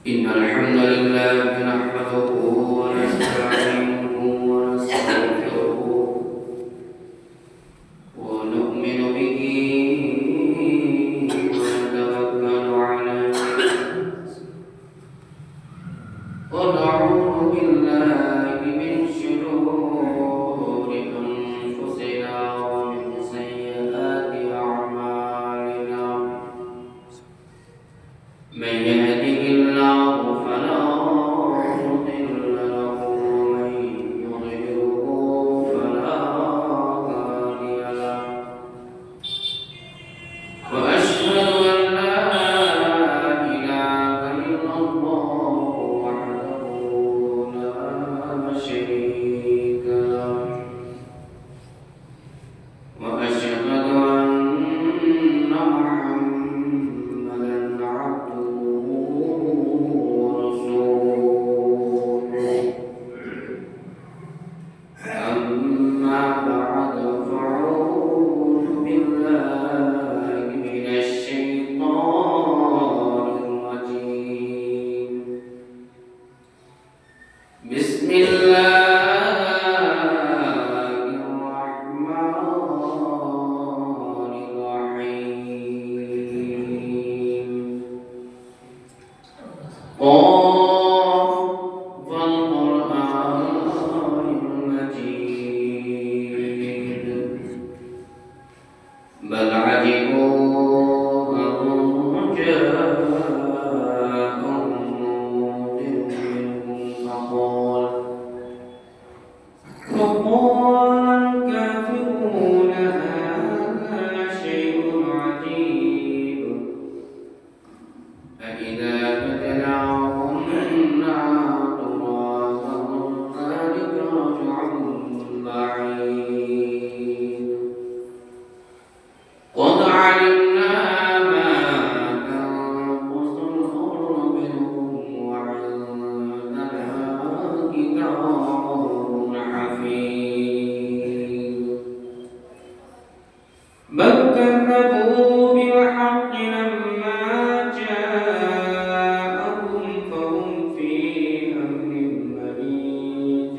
إن الحمد لله نحمده ونستعينه ونستغفره ونؤمن به ونتوكل عليه ونعوذ بالله من شرور أنفسنا ومن سيئات أعمالنا من يهده الله فلا مضل له ومن يضلله فلا هادي له وأشهد أن لا إله إلا الله وحده لا شريك له وأشهد أن محمدا عبده ورسوله أما بعد فأعوذ بالله من الشيطان الرجيم بسم الله الرحمن الرحيم قاف والقرآن المجيد بل عجبوا أن جاءهم منذر منهم فقال الكافرون هذا شيء عجيب أإذا متنا وكنا ترابا ذلك رجع بعيد قد علمنا ما تنقص الأرض منهم وعندنا كتاب حفيظ بل كذبوا بالحق لما جاءهم فهم في أمر مريج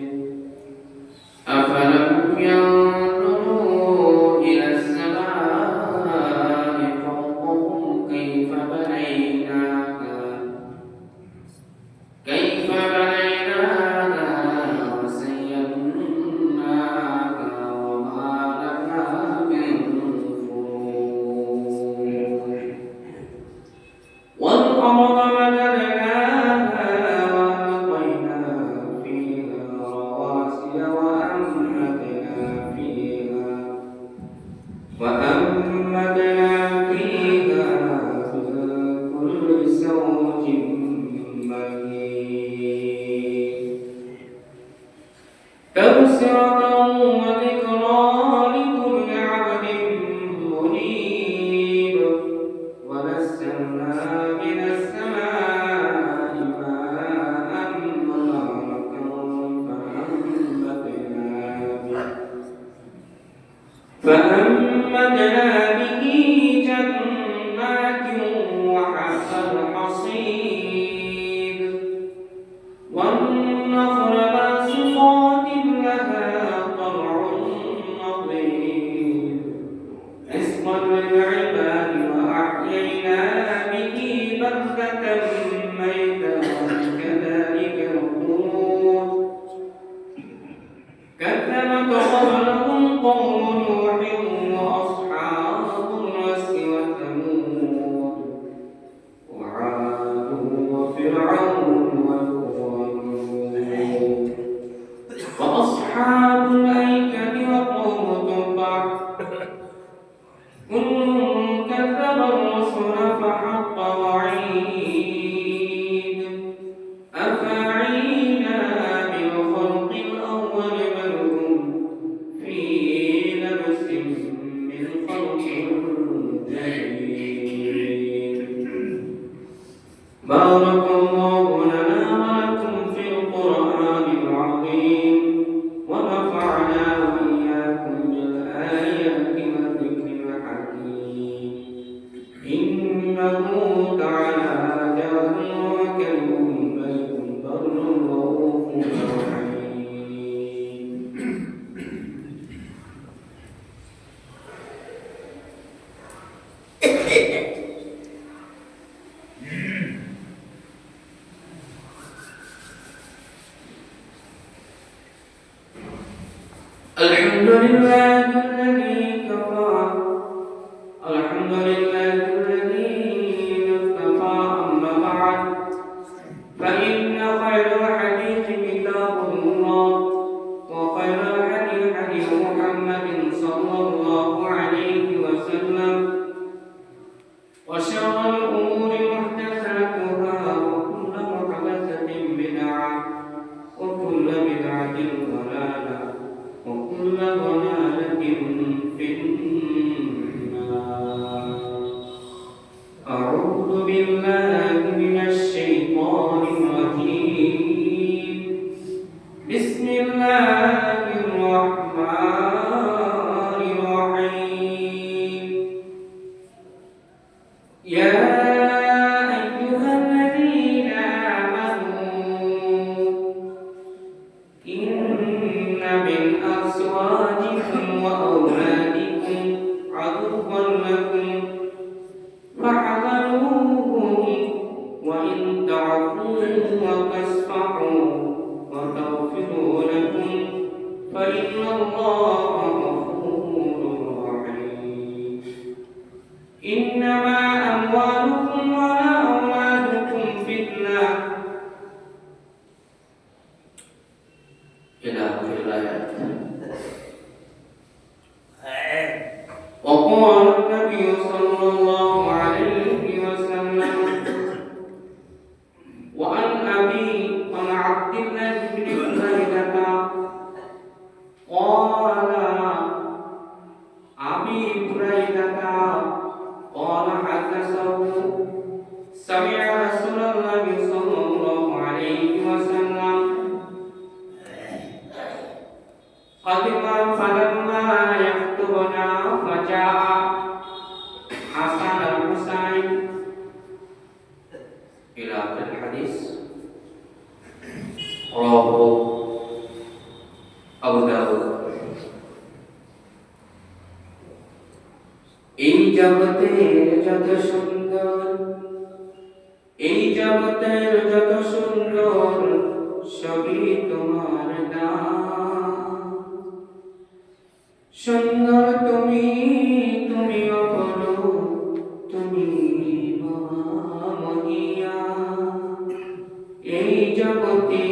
أفلم ينظروا إلى السماء فوقهم كيف بنيناها وزيناها وما لها من فروج والأرض مددناها وألقينا فيها رواسي وأنبتنا فيها من كل زوج بهيج تبصرة وذكرى لكل عبد منيب ونزلنا من السماء ماء مباركا فأنبتنا به جنات وحب الحصيد والنخل باسقات لها طلع نضيد رزقا للعباد وأحيينا به بلدة ميتا كذلك الخروج كذبت قبلهم قوم نوح وأصحاب الرس وثمود وعاد وفرعون والقرون وأصحاب الأيكة وقوم تبع كل كذب الرسل فحق وعيد أفعينا بالخلق الأول بل هم في لبس من خلق جديد بارك الله لنا ولكم في القرآن العظيم ونفعنا وإياكم بالآيات والذكر الحكيم إنه تعالى جل وكريم لله الذي كفى الحمد لله الذي اصطفى أما بعد فإن خير الحديث كتاب الله وخير الهدي هدي محمد صلى الله عليه وسلم وشر الأمور محدثاتها وكل محدثة بدعة وكل بدعة ضلالة وكل ضلالة في النار. أعوذ بالله من الشيطان الرجيم. بسم الله الرحمن الرحيم. يا أيها الذين آمنوا إن من أزواجكم وأولادكم عدوا لكم فاحذروهم وإن تعفوا وتصفحوا وتغفروا لهم فإن الله غفور رحيم. إنما أموالكم وأولادكم فتنة إلى آخر الآيات. وقال النبي صلى الله عليه وسلم وعن عبد الله بن بريدة قال أبي بريدة قال حدثه سمع رسول الله صلى الله عليه وسلم قدم فلما يخطبنا فجاء حسن الحسين إلى آخر الحديث. رواه أبو داود. এই জগতের যত সুন্দর সবই তোমার দান। সুন্দর তুমি অপরূপ তুমি মহামহিয়া। এই জগতে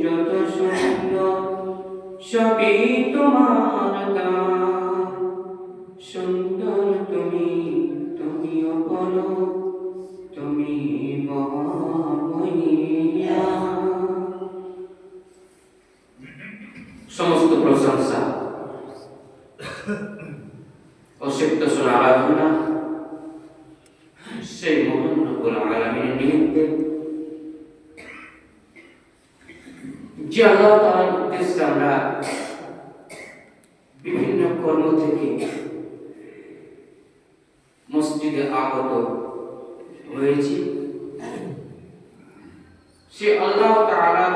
যত সুন্দর সবই তোমার দান। সুন্দর তুমি অপরূপ তুমি মহামহিয়া। সমস্ত প্রশংসা অসিদ্ধ আরাধনা সেই মহান রব্বুল আলামিনের নিমিত্তে যে আল্লাহ তাআলার উদ্দেশ্যে আমরা বিভিন্ন কর্ম থেকে মসজিদে আগত হয়েছি। সে আল্লাহ তাআলার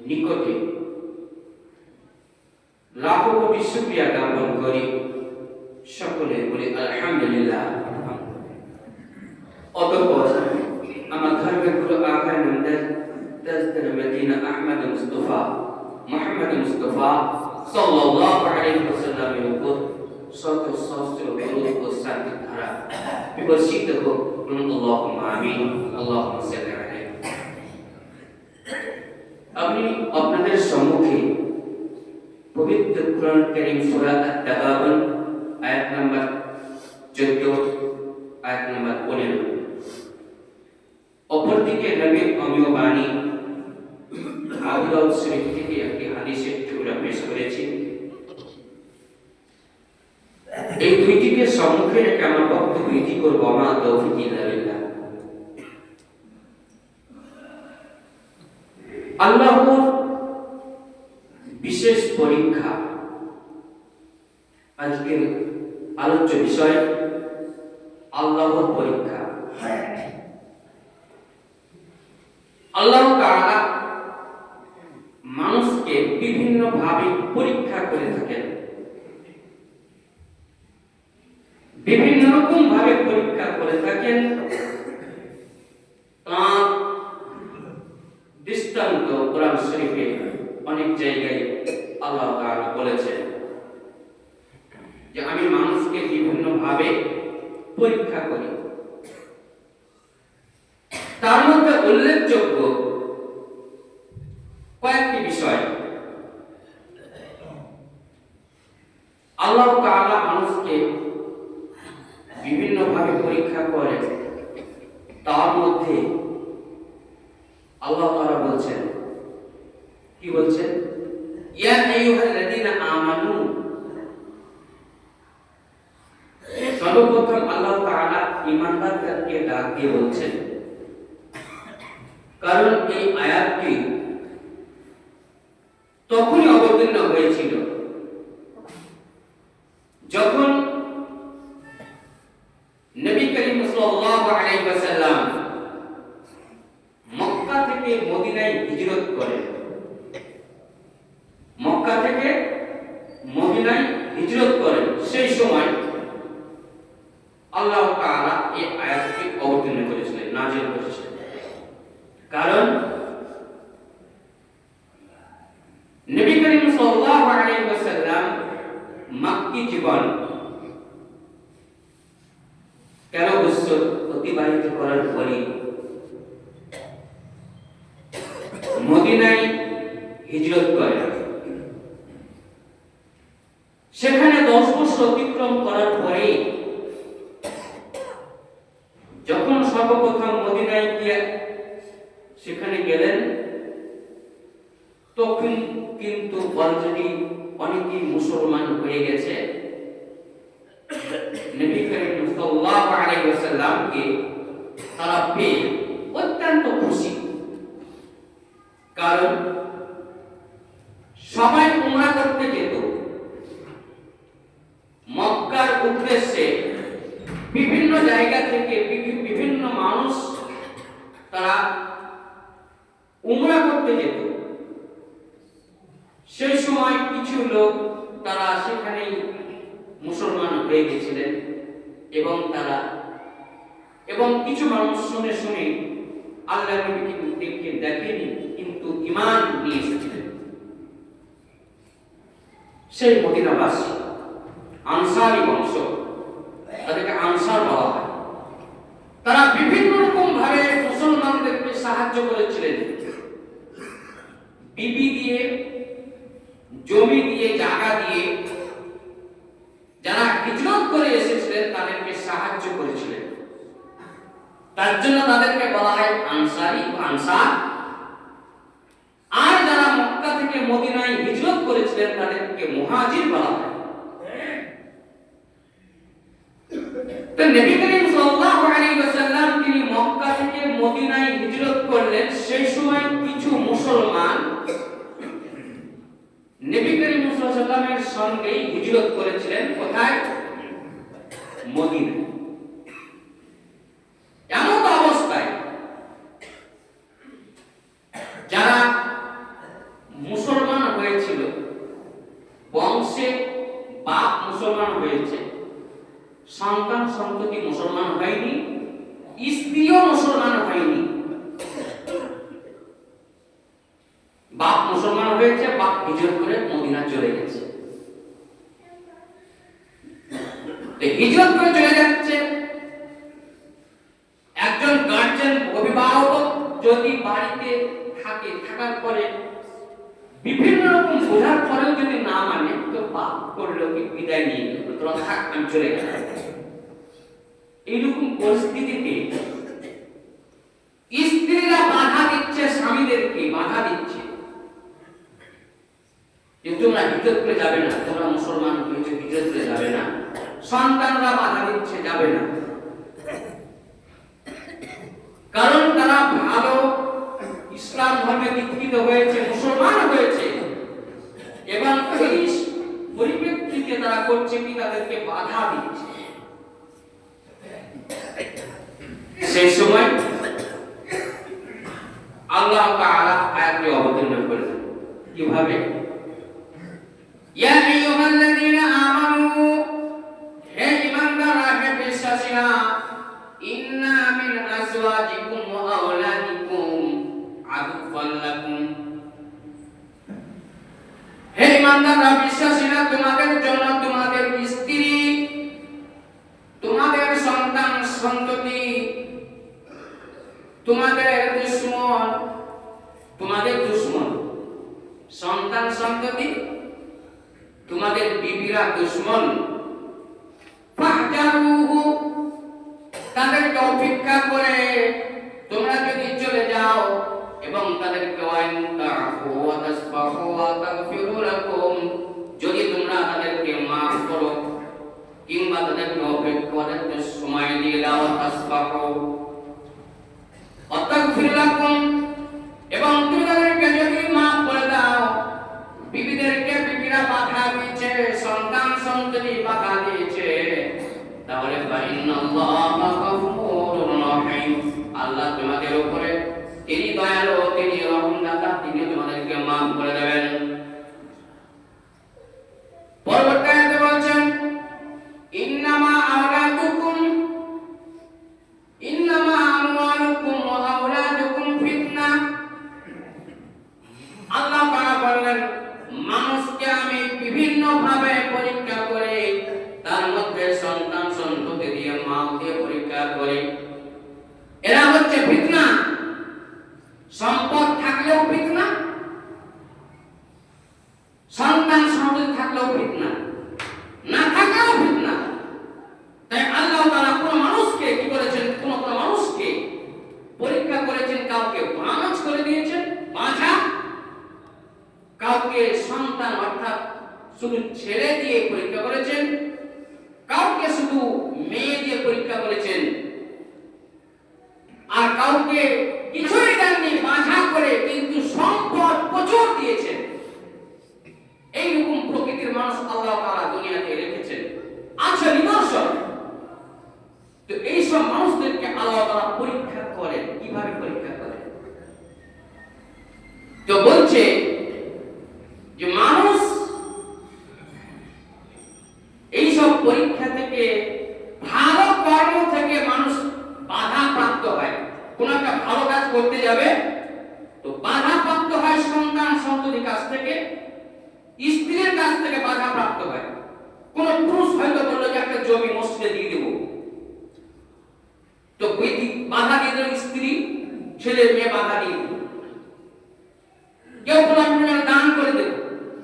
নিকটে লাখো কোটি শুকরিয়া জ্ঞাপন করি। সকলে বলি আলহামদুলিল্লাহ। অতঃপর আমার ধর্মের গুরু আকার নন্দের তাজদার মদিনা আহমদ মুস্তাফা মুহাম্মদ মুস্তাফা সাল্লাল্লাহু আলাইহি ওয়াসাল্লামের উপর শত সহস্র দরুদ ও সালাত ধারা বিবর্ষিত হোক। আল্লাহুম্মা আমিন। আল্লাহুম্মা সাল্লি আলাইহি। আমি আপনাদের সম্মুখে পবিত্র কুরআন কারীম সূরা আত-তাগাবুন আয়াত নাম্বার 14 আয়াত নাম্বার 15 অপরদিকে নবীর অমীয় বাণী আবু দাউদ শরীফ থেকে একটি হাদিসের টুকরা পেশ করেছি। এই দুইটিকে সম্মুখে রেখে আমার বক্তব্য ইতি করব। মা তৌফিক ইল্লা বিল্লাহ। আল্লাহর বিশেষ পরীক্ষা আজকের আলোচ্য বিষয়। আল্লাহর পরীক্ষা। আল্লাহ তাআলা মানুষকে বিভিন্ন ভাবে পরীক্ষা করে থাকেন। বিভিন্ন রকম ভাবে পরীক্ষা করে থাকেন। তার দৃষ্টান্ত কোরআন শরীফে অনেক জায়গায় আল্লাহ তাআলা বলেছেন। ভাবে পরীক্ষা করি। তার মধ্যে উল্লেখযোগ্য কয়েকটি বিষয়। আল্লাহ তাআলা মানুষকে বিভিন্ন ভাবে পরীক্ষা করে। তার মধ্যে আল্লাহ তাআলা বলছেন, কি বলছেন? ইয়া আইয়ুহাল্লাযীনা আমানু। সর্বপ্রথম আল্লাহ তাআলা ঈমানদারদেরকে ডাক দিয়ে বলছেন, কারণ এই আয়াতটি তখনই অবতীর্ণ হয়েছিল যখন নবী করিম সাল্লাল্লাহু আলাইহি ওয়াসাল্লাম মক্কা থেকে মদিনায় হিজরত করেন। মক্কা থেকে মদিনায় হিজরত করেন, সেই সময় আল্লাহ তাআলা এই আয়াতটি অবতীর্ণ করেছিলেন, নাযিল করেছিলেন। কারণ নবী করিম সাল্লাল্লাহু আলাইহি ওয়াসাল্লাম মক্কি জীবন 13 বছর অতিবাহিত করার পরে মদিনায় হিজরত করেন। সেখানে 10 বছর অতিক্রম করার পরে যখন সর্বপ্রথম মদিনায় গিয়ে সেখানে গেলেন, তখন কিন্তু অলরেডি অনেকেই মুসলমান হয়ে গেছে। নবী করিম সাল্লাল্লাহু আলাইহি ওয়াসাল্লামকে তারা পেয়ে অত্যন্ত খুশি। কারণ সবাই উমরা করতে যেত, মক্কার উদ্দেশ্যে বিভিন্ন জায়গা থেকে বিভিন্ন মানুষ তারা উমরা করতে যেত। সেই সময় কিছু লোক তারা সেখানেই মুসলমান হয়ে গেছিলেন এবং কিছু মানুষ শুনে শুনে আল্লাহর নবীকে দেখেনি, কিন্তু ঈমান নিয়ে এসেছিলেন। সেই মদিনাবাসী আনসারী বংশ, তাদেরকে আনসার বলা হয়। তারা বিভিন্ন রকম ভাবে মুসলমানদেরকে সাহায্য করেছিলেন, বিবি দিয়ে, জমি দিয়ে, জায়গা দিয়ে। যারা হিজরত করে এসেছিলেন তাদেরকে সাহায্য করেছিলেন। তার জন্য তাদেরকে বলা হয় আনসারী বা আনসার। আর যারা মক্কা থেকে মদিনায় হিজরত করেছিলেন তাদেরকে মুহাজির বলা হয়। তো নবী করিম সাল্লাল্লাহু আলাইহি ওয়াসাল্লাম তিনি মক্কা থেকে মদিনায় হিজরত করলেন। সেই সময় কিছু মুসলমান নবী করিম সাল্লাল্লাহু আলাইহি ওয়াসাল্লামের সঙ্গে হিজরত করেছিলেন। কোথায়? মদিনায়। এমন অবস্থায় যারা মুসলমান হয়েছিল, বংশে বাপ মুসলমান হয়েছে, সন্তান সন্ততি মুসলমান হয়নি, স্ত্রীও মুসলমান হয়নি। বাপ মুসলমান হয়েছে, বাপ হিজরত করে মদিনা চলে গেছে। হিজরত করে চলে যাচ্ছে। একজন গার্জিয়ান, অভিভাবক যদি বাড়িতে থাকে, থাকার পরে বিভিন্ন রকম বোঝার পরেও যদি না মানে, তো বাপ করলো কি বিদায় নিয়ে নিল, তোরা থাক, আমি চলে গেলাম। এইরকম পরিস্থিতিতে স্ত্রীরা বাধা দিচ্ছে, স্বামীদেরকে বাধা দিচ্ছে যে তোমরা হিজরত করে যাবে না, তোমরা মুসলমান হয়েছে, হিজরত করে যাবে না। সন্তানরা বাধা দিচ্ছে, যাবে না। কারণ তারা ভালো ইসলাম ধর্মে দীক্ষিত হয়েছে, মুসলমান হয়েছে, এবং এই পরিপ্রেক্ষিতে তারা করছে কি, তাদেরকে বাধা দিচ্ছে। সেই সময় আল্লাহ তাআলা আয়াতটি অবতীর্ণ করেছেন। কিভাবে? ইয়া আইয়ুহাল্লাযীনা আমানু, হে ঈমানদাররা, হে বিশ্বাসীরা, ইন্না মিন আজওয়াজিকুম ওয়া আওলাদিকুম আদুওয়ান লাকুম। হে ঈমানদাররা, বিশ্বাসীরা, তোমাদের জন্য তোমাদের স্ত্রী তোমাদের দুশমন সন্তান সন্ততি, তোমাদের বিবিরা দুশমন। ফাহজারুহু, তাদেরকে উপেক্ষা করে তোমরা যদি চলে যাও এবং তাদেরকে যদি তোমরা তাদেরকে মাফ করো কিংবা তাদেরকে অপেক্ষা সময় দিয়ে দাও, এবং তুমি তাদেরকে যদি মাফ করে দাও, বিবিরা বাধা দিয়েছে, সন্তান সন্ততি বাধা দিয়েছে, তাহলে আল্লাহ তোমাদের উপরে তিনি দয়ালু, তিনি রহমদাতা, তিনি তোমাদেরকে মাফ করে দেবেন। পরবর্তী আয়াতে বলছেন ইন্নামা আমওয়ালুকুম ওয়া আওলাদুকুম ফিতনা। আল্লাহ তাআলা বলেন মানুষকে আমি বিভিন্ন ভাবে পরীক্ষা করি, তার মধ্যে সন্তান সন্ততি দিয়ে মাল দিয়ে পরীক্ষা করি। এরা হচ্ছে ফিতনা। সম্পদ থাকলেও ফিতনা, সন্তান সন্ততি থাকলেও ফিতনা, না থাকলেও ফিতনা। তাই আল্লাহ তাআলা কোন মানুষকে কি করেছেন, কোন মানুষকে পরীক্ষা করেছেন, কাউকে বাঁচ করে দিয়েছেন, বাঁচা, কাউকে সন্তান অর্থাৎ শুধু ছেলে দিয়ে পরীক্ষা করেছেন, কাউকে শুধু মেয়ে দিয়ে পরীক্ষা করেছেন, আর কাউকে কিছুই দেননি, বাঁধা করে কিন্তু সম্পদ প্রচুর দিয়েছেন। এইরকম প্রকৃতির মানুষ আল্লাহ তাআলা দুনিয়াতে রেখেছেন, আছে নিদর্শন। তো এইসব মানুষদেরকে আল্লাহ তাআলা পরীক্ষা করেন। কিভাবে পরীক্ষা করেন? তো বলছে যে মানুষ এইসব পরীক্ষা থেকে, ভালো কর্ম থেকে মানুষ বাধা প্রাপ্ত হয়। কোন একটা ভালো কাজ করতে যাবে তো বাধা প্রাপ্ত হয় সন্তান সন্ততির কাছ থেকে, স্ত্রীর কাছ থেকে বাধা প্রাপ্ত হয়। কোন পুরুষ হয়তো বললো যে একটা জমি মসজিদে দিয়ে দেবো, তো বাধা দিয়ে দিল স্ত্রী, ছেলে মেয়ে বাধা দিয়ে দিল। কেউ বলল দান করে দেব,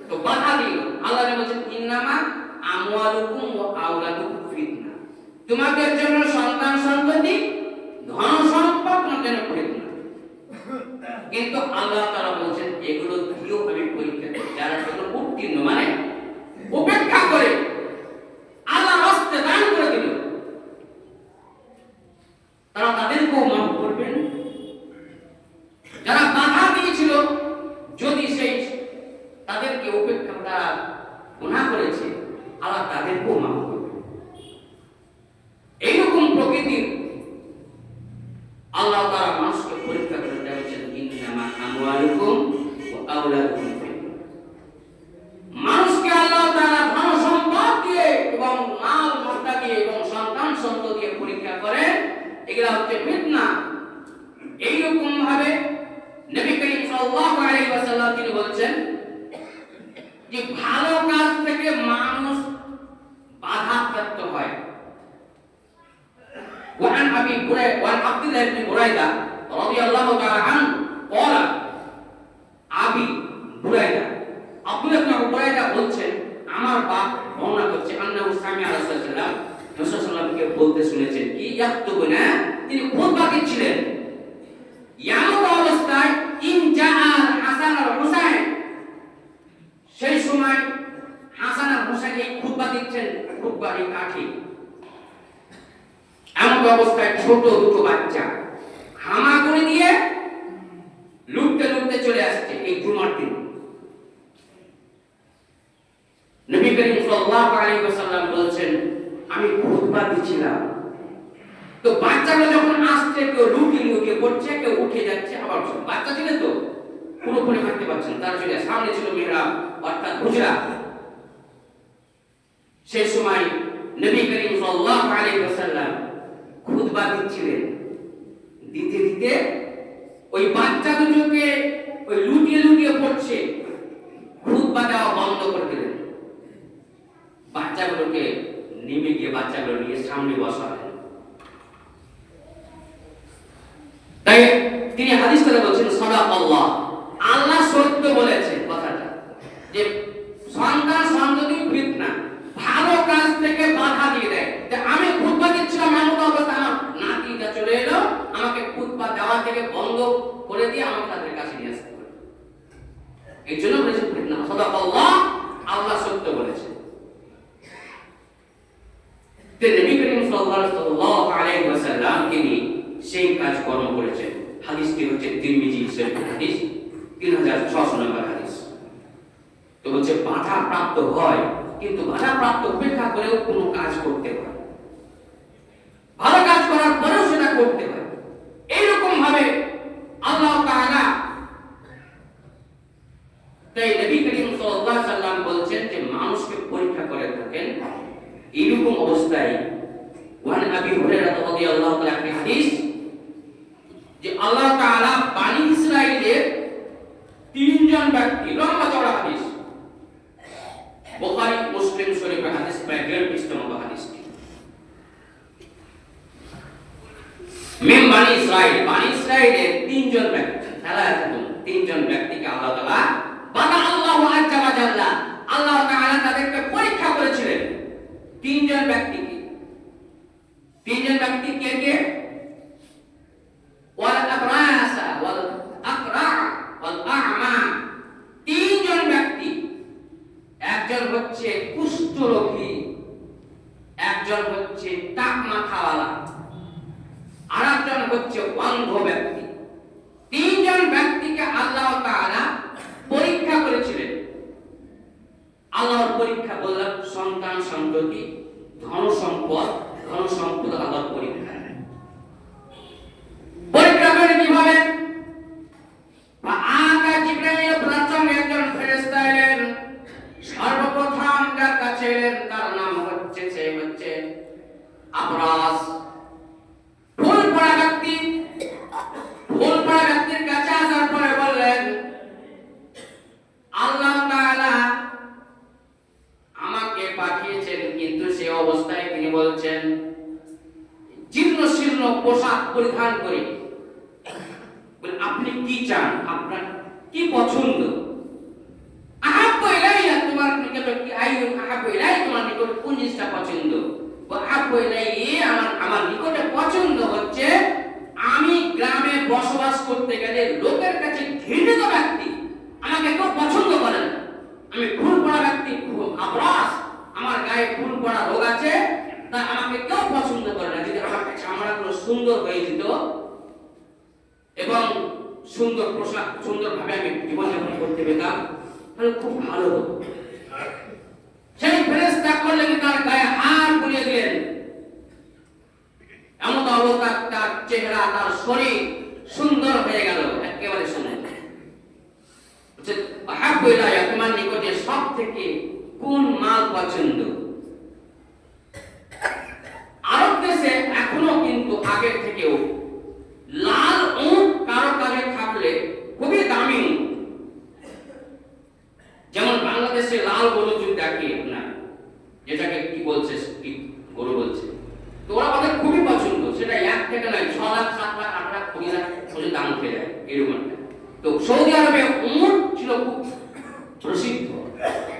তো বাধা দিল। আল্লাহ বলেছেন ইন্নামা আমওয়ালুকুম ওয়া আওলাদুকুম ফিতনা। তোমাদের জন্য সন্তান সন্ততি, ধন সম্পদ তোমাদের জন্য ফিতনা। কিন্তু আল্লাহ তাআলা বলেছেন এগুলো দিয়েও আমি পরীক্ষা করি। যারা সেগুলো উত্তীর্ণ মানে উপেক্ষা করে আল্লাহ রাস্তায় দান করে দিল, তারা তাদেরকেও মাফ করবেন। যারা বাধা দিয়েছিল, যদি সেই তাদেরকে উপেক্ষা তারা গুনাহ করেছে, আল্লাহ তাদেরকেও মাফ করবেন। এইরকম প্রকৃতির আল্লাহ তাআলা মানুষকে পরীক্ষা করে দেওয়াছেন ইন্নামা আমওয়ালুকুম ওয়া আওলাদুকুম ফিতনা। মানুষকে আল্লাহ তাআলা ধন সম্পদ দিয়ে এবং মাল মাতা দিয়ে এবং সন্তান সন্ততি দিয়ে পরীক্ষা করে, এগুলা হচ্ছে ফিতনা। এইরকম ভাবে নবী করিম সাল্লাল্লাহু আলাইহি ওয়াসাল্লাম তিনি বলেছেন যে ভালো কাজ থেকে মানুষ বাধাপ্রাপ্ত হয়। وعن عبد الله بن بريدة رضي الله تعالى عنه قال আবি বুরাইদা, আব্দুল্লাহ ইবনে বুরাইদা বলছেন আমার বাপ বর্ণনা করছে আন্নাহু সামিআ রাসূলুল্লাহ সাল্লাল্লাহু বলতে শুনেছেন কি ইয়াকতুবুনা, তিনি খুতবা দিচ্ছিলেন। এমন অবস্থায় ইন জাআল হাসান আর হুসাইন, সেই সময় হাসান আর হুসাইন এই খুতবা দিচ্ছেন, খুতবার এই কাঠি। এমন অবস্থায় ছোট দুটো বাচ্চা হামা করে দিয়ে লুটতে লুটতে চলে আসছে এই জুমার দিন। নবী করিম সাল্লাল্লাহু আলাইহি ওয়াসাল্লাম বলছেন আমি খুতবা দিছিলাম, তো বাচ্চাগুলো যখন আসছে কেউ লুকিয়ে লুকিয়ে পড়ছে, কেউ উঠে যাচ্ছে, আবার বাচ্চা ছিল তো পুরোপুরি হাঁটতে পারছেন, তার জন্য সামনে ছিল মিহরাব অর্থাৎ হুজরা। সেই সময় নবী করিম সাল্লাল্লাহু আলাইহি ওয়াসাল্লাম খুতবা দিচ্ছিলেন, দিতে দিতে ওই বাচ্চা দুটোকে ওই লুটিয়ে লুটিয়ে পড়ছে, খুতবা দেওয়া বন্ধ করে দিলেন। বাচ্চাগুলোকে নেমে গিয়ে বাচ্চাগুলো নিয়ে সামনে বসালেন। তাই তিনি হাদিস করে বলছেন সাদাকাল্লাহ, আল্লাহ সত্য বলেছে কথাটা, যে সন্তান সন্ততি ফিতনা, ভালো কাজ থেকে বাধা দিয়ে দেয়। যে আমি খুতবা দিচ্ছিলাম এমন অবস্থা, আমার নাতিটা চলে এলো, আমাকে খুতবা দেওয়া থেকে বন্ধ করে দিয়ে আমাকে তাদের কাছে নিয়ে আসতে হবে। এই জন্য বলেছে ফিতনা। সাদাকাল্লাহ, আল্লাহ সত্য বলেছে। নবী করিম সাল্লাল্লাহু আলাইহি ওয়াসাল্লাম তিনি সেই কাজ কর্ম করেছেন। হাদিসটি হচ্ছে তিরমিজি শরীফের হাদিস, 3600 নম্বর হাদিস। তো হচ্ছে বাধা প্রাপ্ত হয়, কিন্তু বাধা প্রাপ্ত উপেক্ষা করেও কোনো কাজ করতে হয়, ভালো কাজ করার পরেও সেটা করতে হয়। এইরকম ভাবে আল্লাহ তাআলা, তাই নবী করিম সাল্লাল্লাহু আলাইহি ওয়াসাল্লাম বলছেন যে মানুষকে পরীক্ষা করে থাকেন। এইরকম অবস্থায় ওয়ান আবি হুরায়রা রাদিয়াল্লাহু তাআলা একটি হাদিস, যে আল্লাহ তাআলা বনি ইসরাইলের তিনজন ব্যক্তি, লম্বা চওড়া হাদিস, বুখারী মুসলিম শরীফের হাদিস, প্রায় 1.5 পৃষ্ঠা লম্বা হাদিসটি। মিন বনি ইসরাইলের তিনজন ব্যক্তি, তিনজন ব্যক্তিকে আল্লাহ তাআলা বাদা আল্লাহু আজ্জা ওয়া জাল্লা, আল্লাহ তাআলা তাদেরকে পরীক্ষা করেছিলেন। তিনজন ব্যক্তি কে কে? ওয়াল আবরাসা ওয়াল আকরা ওয়াল আ'মা, তিনজন ব্যক্তি। একজন হচ্ছে কুষ্ঠরোগী, একজন হচ্ছে টাক মাথাওয়ালা, আর একজন হচ্ছে অন্ধ ব্যক্তি। তিনজন ব্যক্তিকে আল্লাহ তাআলা পরীক্ষা করেছিলেন। আল্লাহর পরীক্ষা বললাম সন্তান সন্ততি, ধন সম্পদ আল্লাহর পরীক্ষা। পরীক্ষা করে কিভাবে? আকা জিবরাইল প্রথম একজন ফেরেশতা এলেন, সর্বপ্রথম যার কাছে এলেন তার নাম হচ্ছে, সে হচ্ছে আবরাস, ফুল পড়া ব্যক্তি। ফুল পড়া ব্যক্তির কাছে আসার পরে বললেন, আল্লাহ তাআলা আমাকে পাঠিয়েছেন, কিন্তু সে অবস্থায় তিনি বলছেন জীর্ণ শীর্ণ পোশাক পরিধান করে। আপনি কি চান, আপনার কি পছন্দ? আহাব্বু ইলাইয়া, তোমার নিকট কি আইয়ুন আহাব্বু ইলাইয়া, তোমার নিকট কোন জিনিসটা পছন্দ? আহাব্বু ইলাইয়া, আমার নিকটে পছন্দ হচ্ছে আমি গ্রামে বসবাস করতে গেলে লোকের কাছে ঘৃণিত ব্যক্তি, আমাকে কেউ পছন্দ করে না। আমি ফুল পড়া ব্যক্তি, আবরাস, আমার গায়ে ফুল পড়া রোগ আছে, তা আমাকে কেউ পছন্দ করে না। যদি আমার চামড়া গুলো সুন্দর হয়ে যেত এবং সুন্দর পোশাক, সুন্দরভাবে আমি জীবনযাপন করতে পেতাম, তাহলে খুব ভালো হতো। সেই ফেরেশতা করলেন, তার গায়ে হাত বুলিয়ে দিলেন। এমন অবস্থা, তার চেহারা, তার শরীর সুন্দর হয়ে গেল, একেবারে সুন্দর। আহাব্বু ইলাইয়া, তোমার নিকটে সব থেকে কোন মাল পছন্দ? আরব দেশে এখনো কিন্তু আগের থেকেও লাল উট কারো কাছে থাকলে খুবই দামি। যেমন বাংলাদেশে লাল গরু যদি দেখি না, যেটাকে কি বলছে, কি গরু বলছে, তো ওরা ওদের খুবই পছন্দ। সেটা 1 থেকে নয়, 6 লাখ 7 লাখ 8 লাখ 20 লাখ পর্যন্ত দাম উঠে যায় এরকম। তো সৌদি আরবে উট ছিল খুব প্রসিদ্ধ।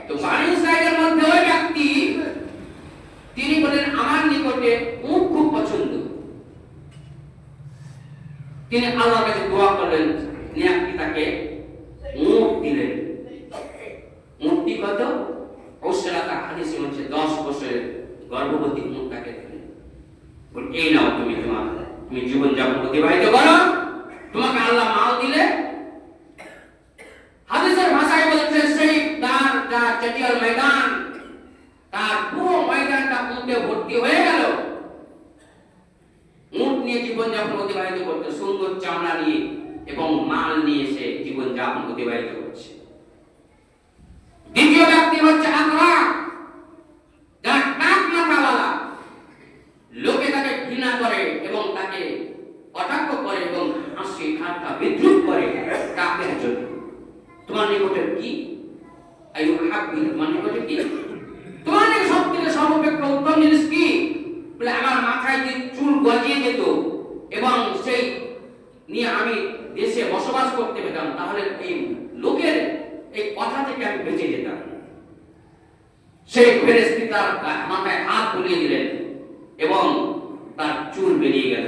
তো বনি ইসরাইলের মধ্যে ওই ব্যক্তি, তিনি বলেন আমার নিকটে উট খুব পছন্দ। তিনি আল্লাহর কাছে দোয়া করলেন, তিনি তাকে উট দিলেন। উটটি কত? ওসরাতা হাদিসে হচ্ছে 10 বছরের গর্ভবতী উট তাকে দিলেন। বল এই নাও, তুমি জীবন যাপন অতিবাহিত করো, তোমাকে আল্লাহ মাল দিলে। হাদিসের ভাষায় বলছে সেই তার যা চটিয়াল ময়দান, তার পুরো ময়দানটা উটে ভর্তি হয়ে গেল। উট নিয়ে জীবন যাপন অতিবাহিত করতে, সুন্দর চামড়া নিয়ে এবং মাল নিয়ে সে জীবন যাপন অতিবাহিত করছে। দ্বিতীয় ব্যক্তি হচ্ছে আকরা, যার টাক মাথাওয়ালা, লোকে তাকে ঘৃণা করে এবং তাকে কটাক্ষ করে এবং হাসি ঠাট্টা বিদ্রুপ করে টাকের জন্য। তোমার নিকটে কি? তোমার নিকটে কি? তোমার নিকটে সব থেকে সর্বাপেক্ষা উত্তম জিনিস কি? বলে আমার মাথায় যে চুল গজিয়ে যেত এবং সেই নিয়ে আমি দেশে বসবাস করতে পেতাম, তাহলে এই লোকের এই কথা থেকে আমি বেঁচে যেতাম। সেই ফেরেশতা তার মাথায় হাত বুলিয়ে দিলেন এবং তার চুল বেরিয়ে গেল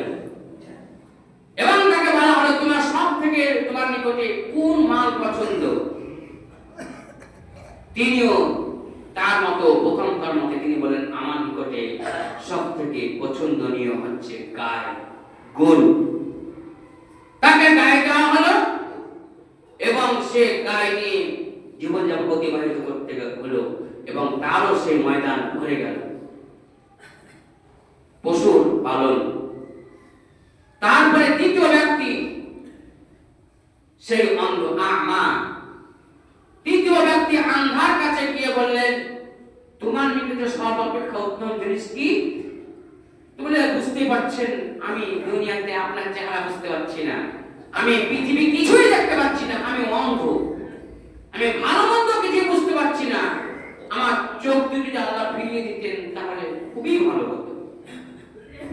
এবং তাকে বলা হলো, তোমার সব থেকে তোমার নিকটে কোন মাল পছন্দ? তিনিও তার মতো প্রথমকার মতে তিনি বলেন, আমার নিকটে সব থেকে পছন্দনীয় হচ্ছে গায়, গরু। তাকে গায়ে দেওয়া হলো এবং সে গায়ে নিয়ে জীবনযাপন অতিবাহিত করতে হলো এবং তারও সেই ময়দান ভরে গেল। পশুর পালন। তারপরে তৃতীয় ব্যক্তি, সেই অন্ধ আমা, তৃতীয় ব্যক্তি আন্ধার কাছে গিয়ে বললেন, তোমার নিকটে সর্বাপেক্ষা উত্তম জিনিস কি? তুমি বুঝতে পারছেন আমি দুনিয়াতে আপনার চেহারা বুঝতে পারছি না, আমি পৃথিবী কিছুই দেখতে পাচ্ছি না, আমি অন্ধ, আমি ভালো মন্দ কিছু বুঝতে পারছি না, আমার চোখ দুটি আল্লাহ ফিরিয়ে দিতেন তাহলে খুবই ভালো হতো।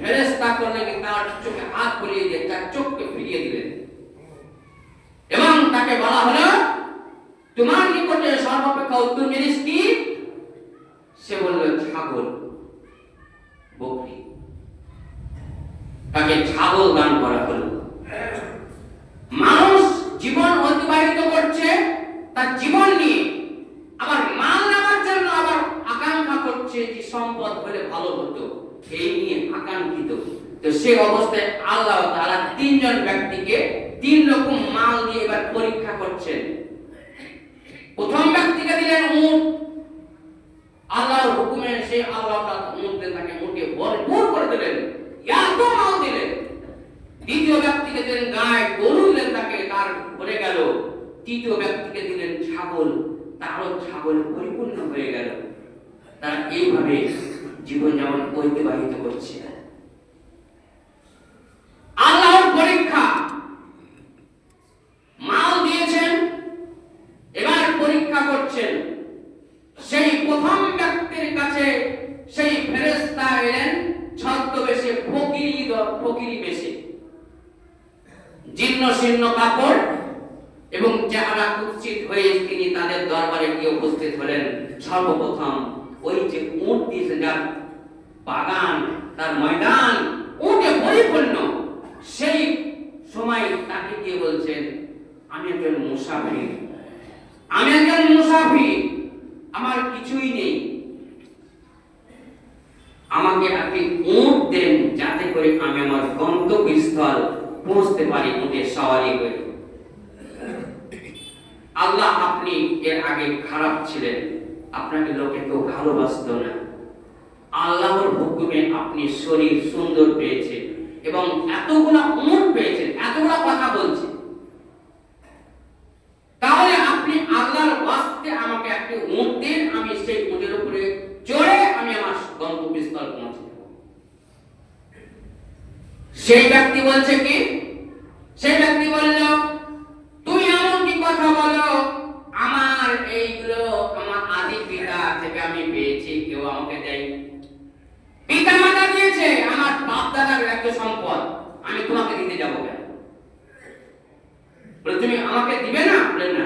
ফেরেশতা করলেন তার চোখে হাত বুলিয়ে দিয়ে তার চোখকে ফিরিয়ে দিলেন এবং তাকে বলা হলো, তোমার নিকটে সর্বাপেক্ষা উত্তম জিনিস কি? সে বলল, ছাগল, বকরি। তাকে ছাগল দান করা হলো। মানুষ জীবন অতিবাহিত করছে তার জীবন নিয়ে, আবার মাল নেওয়ার জন্য আবার আকাঙ্ক্ষা করছে যে সম্পদ হলে ভালো হতো, এই নিয়ে আকাঙ্ক্ষিত। তো সেই অবস্থায় আল্লাহ তাআলা তিনজন ব্যক্তিকে তিন রকম মাল দিয়ে এবার পরীক্ষা করছেন। প্রথম ব্যক্তিকে দিলেন উট, আল্লাহর হুকুমে সেই আল্লাহ তাআলা উট দেন, তাকে উটে ভরপুর করে দিলেন, এত মাল দিলেন। দ্বিতীয় ব্যক্তিকে দিলেন গায়, গরু দিলেন, তাকে তার ভরে গেল। তৃতীয় ব্যক্তিকে দিলেন ছাগল, তারও ছাগল পরিপূর্ণ হয়ে গেল। তারা এইভাবে জীবন যেমন অতিবাহিত করছে। আল্লাহর পরীক্ষা, মাল দিয়েছেন, এবার পরীক্ষা করছেন। সেই প্রথম ব্যক্তির কাছে সেই ফেরেশতা এলেন ছদ্মবেশে, ফকিরি বেশে, জীর্ণ শীর্ণ কাপড় এবং চেহারা কুৎসিত হয়ে তিনি তাদের দরবারে গিয়ে উপস্থিত হলেন। সর্বপ্রথম ওই যে উট দিয়েছে, যার বাগান, তার ময়দান উটে পরিপূর্ণ, সেই সময় তাকে গিয়ে বলছেন, আমি একজন মুসাফির, আমি একজন মুসাফির, আমার কিছুই নেই, আমাকে আপনি উট দেন যাতে করে আমি আমার গন্তব্যস্থল পৌঁছতে পারি উটের সওয়ারি করে। আল্লাহ, আপনি এর আগে খারাপ ছিলেন, আপনাকে লোকে কেউ ভালোবাসতো না, আল্লাহর হুকুমে আপনি শরীর সুন্দর পেয়েছেন এবং এতগুলা উট পেয়েছেন, এতগুলা কথা বলছেন, তাহলে আপনি আল্লাহর ওয়াস্তে আমাকে একটি উট দেন, আমি সেই উটের উপরে চড়ে আমি আমার গন্তব্যস্থল পৌঁছে যাব। সেই ব্যক্তি বলছে কি? সেই ব্যক্তি বলল, তুমি এমন কি কথা বলো, আমার এইগুলো আমার আদি পিতা থেকে আমি পেয়েছি, কেউ আমাকে দেয়নি, পিতা মাতা দিয়েছে, আমার বাপ দাদার একটা সম্পদ, আমি তোমাকে দিতে যাব কেন? বলে তুমি আমাকে দিবে না? বলে না।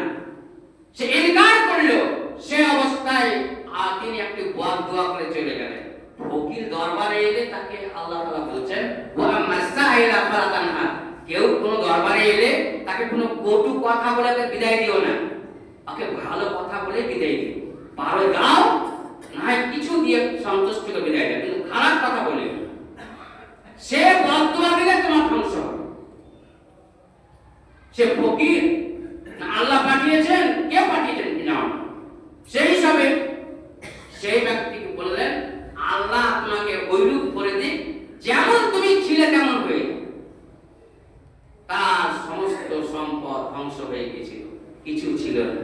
সে ইনকার করলো। সে অবস্থায় তিনি একটি দোয়া করে চলে গেলেন। ফকির দরবারে এলে তাকে আল্লাহ তাআলা বলেছেন, ওয়া মাসাইলা ফারাতানহা, কেউ কোন দরবারে এলে তাকে কোনো কটু কথা বলে বিদায় দিও না, ওকে ভালো কথা বলে বিদায় দিও। পারো দাও, না কিছু দিয়ে সন্তুষ্ট করে বিদায় দাও, কিন্তু খারাপ কথা বলে সে বদদোয়া দিলে তোমার ধ্বংস হবে। সে ফকির না আল্লাহ পাঠিয়েছেন, কে পাঠিয়েছেন না, সেই হিসাবে সেই ব্যক্তিকে বললেন, আল্লাহ তোমাকে ওইরূপ করে দিক, যেমন তুমি ছিলে তেমন হয়ে। তার সমস্ত সম্পদ ধ্বংস হয়ে গেছিল, কিছু ছিল না।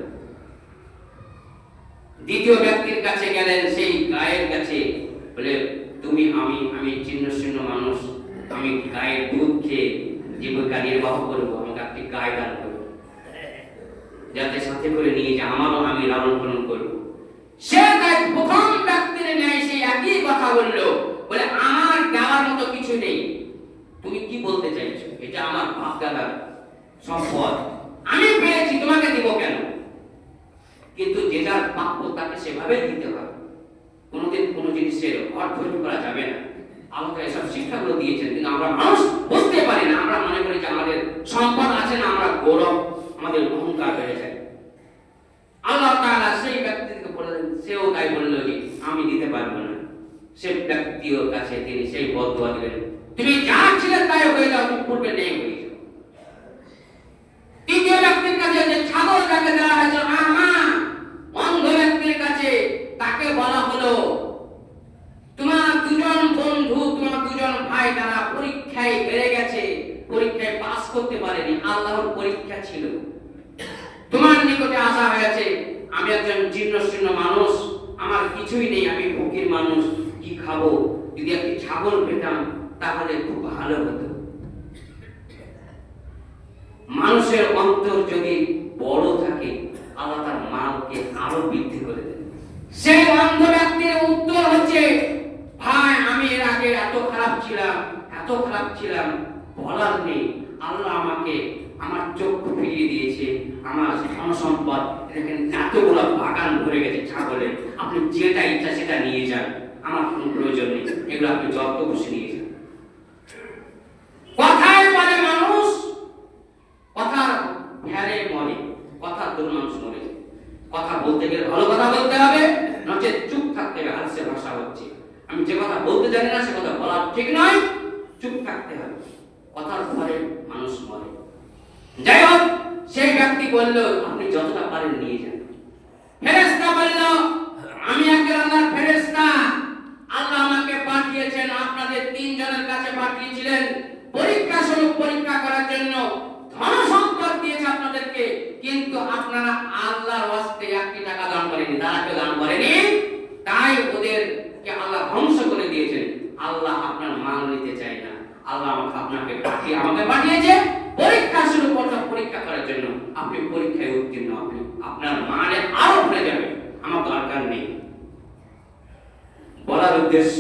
দ্বিতীয় ব্যক্তির কাছে গেলেন, সেই গায়ের কাছে, বলে তুমি আমি চিহ্ন শূন্য মানুষ, আমি গায়ের দুধ খেয়ে জীবিকা নির্বাহ করবো, আমাকে একটি গায়ে দান করবো, যাতে সাথে করে নিয়ে যে আমারও আমি লালন পালন করবো। সে তাই প্রথম ব্যক্তির ন্যায় সেই একই কথা বললো, বলে আমার দেওয়ার মতো কিছু নেই, তুমি কি বলতে চাইছো? এটা আমার বাপ দাদা, সম্পদ আমি পেয়েছি, তোমাকে দিব কেন? কিন্তু যে যার প্রাপ্য তাকে সেভাবেই দিতে হবে। কোনোদিন কোনো জিনিসের অর্ধেক করা যাবে না। আল্লাহ এসব শিক্ষাগুলো দিয়েছেন, কিন্তু আমরা মানুষ বুঝতে পারি না। আমরা মনে করি যে আমাদের সম্পদ আছে না, আমরা গৌরব, আমাদের অহংকার বেড়ে যায়। আল্লাহ তাআলা সেই ব্যক্তিকে বললেন, সেও তাই বলল যে আমি দিতে পারবো না। সে ব্যক্তির কাছে তিনি সেই বদদুয়া দিলেন, তুমি যা ছিলে তাই হয়ে যাও, তুমি পূর্বে নেই হয়ে যাও। তৃতীয় ব্যক্তির কাছে যে ছাগলটাকে দেওয়া হয়েছিল আমা, অন্ধ ব্যক্তির কাছে তাকে বলা হলো, তোমার দুজন বন্ধু, তোমার দুজন ভাই তারা পরীক্ষায় হেরে গেছে, পরীক্ষায় পাস করতে পারেনি, আল্লাহর পরীক্ষা ছিল। তোমার নিকটে আসা হয়েছে, আমি একজন জীর্ণশীর্ণ মানুষ, আমার কিছুই নেই, আমি ফকির মানুষ, কি খাবো? যদি একটি ছাগল পেতাম তাহলে খুব ভালো হতো। মানুষের অন্তর যদি বড় থাকে, আল্লাহ তার মালকে আরো বৃদ্ধি করে দেন। সেই অন্ধ ব্যক্তির উত্তর হচ্ছে, ভাই আমি এর আগে এত খারাপ ছিলাম বলার নেই। আল্লাহ আমাকে আমার চক্ষু ফিরিয়ে দিয়েছে, আমার ধন সম্পদ দেখেন এতগুলো বাগান ভরে গেছে ছাগলের, আপনি যেটা ইচ্ছা সেটা নিয়ে যান, আমার কোনো প্রয়োজন নেই, এগুলো আপনি যত খুশি নিয়ে যান। কথায় বলে মানুষ, কথার ভ্যারে মরে, কথার দূর মানুষ মরে। কথা বলতে গেলে ভালো কথা বলতে হবে, নচেত চুপ থাকতে হবে। হাসে ভাষা হচ্ছে, আমি যে কথা বলতে জানি না সে কথা বলা ঠিক নয়, চুপ থাকতে হবে। কথার ভরে মানুষ মরে। যাই হোক, সেই ব্যক্তি বলল, আপনি যতটা পারেন নিয়ে যান। ফেরেশতা বলল, আমি একজন আল্লাহর ফেরেশতা, আল্লাহ আমাকে পাঠিয়েছেন, আপনাদের তিনজনের কাছে পাঠিয়েছিলেন পরীক্ষা স্বরূপ, পরীক্ষা করার জন্য। ধন সম্পদ দিয়েছে আপনাদেরকে, কিন্তু আপনারা আল্লাহর ওয়াস্তে একটি টাকা দান করেনি, তারা কেউ দান করেনি, তাই ওদেরকে আল্লাহ ধ্বংস করে দিয়েছেন। আল্লাহ আপনার মাল নিতে চায় না, আল্লাহ আমাকে পাঠিয়েছে পরীক্ষা স্বরূপ, অর্থাৎ পরীক্ষা করার জন্য। আপনি পরীক্ষায় উত্তীর্ণ, আপনি আপনার মালে আরো ভরে যাবে, আমার দরকার নেই। বলার উদ্দেশ্য,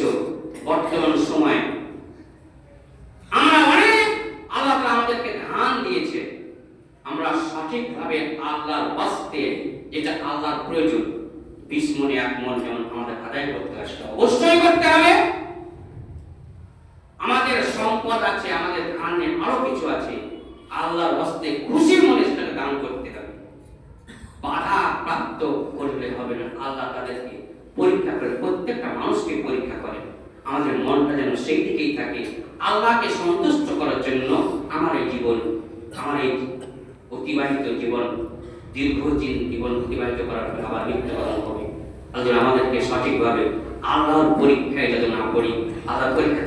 বর্তমান সময় আমরা অনেক, আল্লাহ আমাদেরকে ধান দিয়েছে, আমরা সঠিকভাবে আল্লাহর ওয়াস্তে যেটা আল্লাহর প্রয়োজন, 20 মনে 1 মন যেমন আমাদের আদায় করতে আসতে অবশ্যই করতে হবে। আমাদের সম্পদ আছে, আমাদের ধানে আরো কিছু আছে, আল্লাহর ওয়াস্তে খুশি মনে সেটাকে দান করতে হবে। বাধা প্রাপ্ত করলে হবে না। আল্লাহ তাদেরকে পরীক্ষা করে, প্রত্যেকটা মানুষকে পরীক্ষা করে, আমাদের মনটা যেন সেই দিকেই থাকে, আল্লাহকে সন্তুষ্ট করার জন্য আমার এই জীবন, আমার এই অতিবাহিত জীবন, দীর্ঘদিন জীবন অতিবাহিত করার পর আবার মৃত্যুবরণ হবে। আল্লাহ আমাদেরকে সঠিকভাবে আল্লাহর পরীক্ষায় যাতে না পড়ি, আল্লাহর পরীক্ষাতে